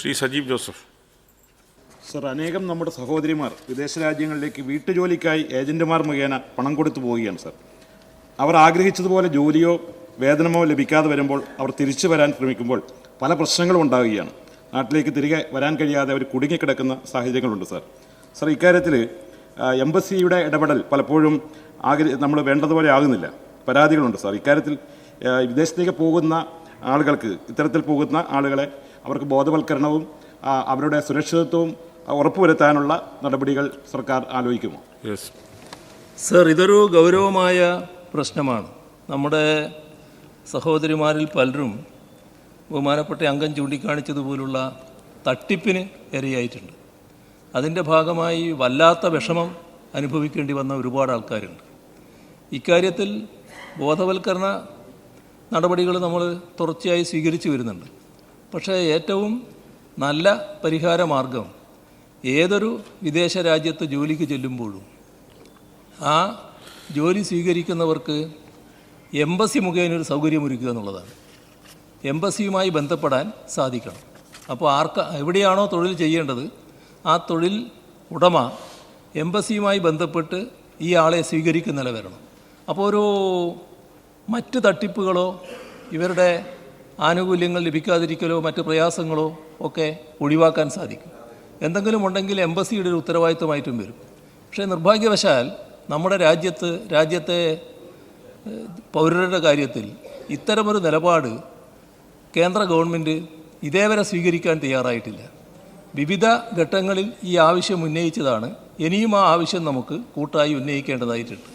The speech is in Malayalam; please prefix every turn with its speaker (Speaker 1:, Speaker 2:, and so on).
Speaker 1: ശ്രീ സജീവ് ജോസഫ്.
Speaker 2: സർ, അനേകം നമ്മുടെ സഹോദരിമാർ വിദേശ രാജ്യങ്ങളിലേക്ക് വീട്ടുജോലിക്കായി ഏജന്റുമാർ മുഖേന പണം കൊടുത്തു പോവുകയാണ് സർ. അവർ ആഗ്രഹിച്ചതുപോലെ ജോലിയോ വേതനമോ ലഭിക്കാതെ വരുമ്പോൾ അവർ തിരിച്ചു വരാൻ ശ്രമിക്കുമ്പോൾ പല പ്രശ്നങ്ങളും ഉണ്ടാവുകയാണ്. നാട്ടിലേക്ക് തിരികെ വരാൻ കഴിയാതെ അവർ കുടുങ്ങിക്കിടക്കുന്ന സാഹചര്യങ്ങളുണ്ട് സർ. സർ, ഇക്കാര്യത്തിൽ എംബസിയുടെ ഇടപെടൽ പലപ്പോഴും നമ്മൾ വേണ്ടതുപോലെ ആകുന്നില്ല. പരാതികളുണ്ട് സാർ. ഇക്കാര്യത്തിൽ വിദേശത്തേക്ക് പോകുന്ന ആളുകൾക്ക്, ഇത്തരത്തിൽ പോകുന്ന ആളുകളെ അവർക്ക് ബോധവൽക്കരണവും അവരുടെ സുരക്ഷിതത്വവും ഉറപ്പുവരുത്താനുള്ള നടപടികൾ സർക്കാർ ആലോചിക്കുമോ?
Speaker 3: സർ, ഇതൊരു ഗൗരവമായ പ്രശ്നമാണ്. നമ്മുടെ സഹോദരിമാരിൽ പലരും ബഹുമാനപ്പെട്ട അംഗം ചൂണ്ടിക്കാണിച്ചതുപോലുള്ള തട്ടിപ്പിന് ഇരയായിട്ടുണ്ട്. അതിൻ്റെ ഭാഗമായി വല്ലാത്ത വിഷമം അനുഭവിക്കേണ്ടി വന്ന ഒരുപാട് ആൾക്കാരുണ്ട്. ഇക്കാര്യത്തിൽ ബോധവൽക്കരണ നടപടികൾ നമ്മൾ തുടർച്ചയായി സ്വീകരിച്ചു വരുന്നുണ്ട്. പക്ഷേ ഏറ്റവും നല്ല പരിഹാര മാർഗം ഏതൊരു വിദേശ രാജ്യത്ത് ജോലിക്ക് ചെല്ലുമ്പോഴും ആ ജോലി സ്വീകരിക്കുന്നവർക്ക് എംബസി മുഖേന ഒരു സൗകര്യമൊരുക്കുക എന്നുള്ളതാണ്. എംബസിയുമായി ബന്ധപ്പെടാൻ സാധിക്കണം. അപ്പോൾ എവിടെയാണോ തൊഴിൽ ചെയ്യേണ്ടത് ആ തൊഴിൽ ഉടമ എംബസിയുമായി ബന്ധപ്പെട്ട് ഈ ആളെ സ്വീകരിക്കുന്ന നില വരണം. അപ്പോൾ മറ്റ് തട്ടിപ്പുകളോ ഇവരുടെ ആനുകൂല്യങ്ങൾ ലഭിക്കാതിരിക്കലോ മറ്റ് പ്രയാസങ്ങളോ ഒക്കെ ഒഴിവാക്കാൻ സാധിക്കും. എന്തെങ്കിലും ഉണ്ടെങ്കിൽ എംബസിയുടെ ഒരു ഉത്തരവാദിത്വമായിട്ടും വരും. പക്ഷേ നിർഭാഗ്യവശാൽ നമ്മുടെ രാജ്യത്തെ പൗരരുടെ കാര്യത്തിൽ ഇത്തരമൊരു നിലപാട് കേന്ദ്ര ഗവൺമെൻറ് ഇതേവരെ സ്വീകരിക്കാൻ തയ്യാറായിട്ടില്ല. വിവിധ ഘട്ടങ്ങളിൽ ഈ ആവശ്യം ഉന്നയിച്ചതാണ്. ഇനിയും ആ ആവശ്യം നമുക്ക് കൂട്ടായി ഉന്നയിക്കേണ്ടതായിട്ടുണ്ട്.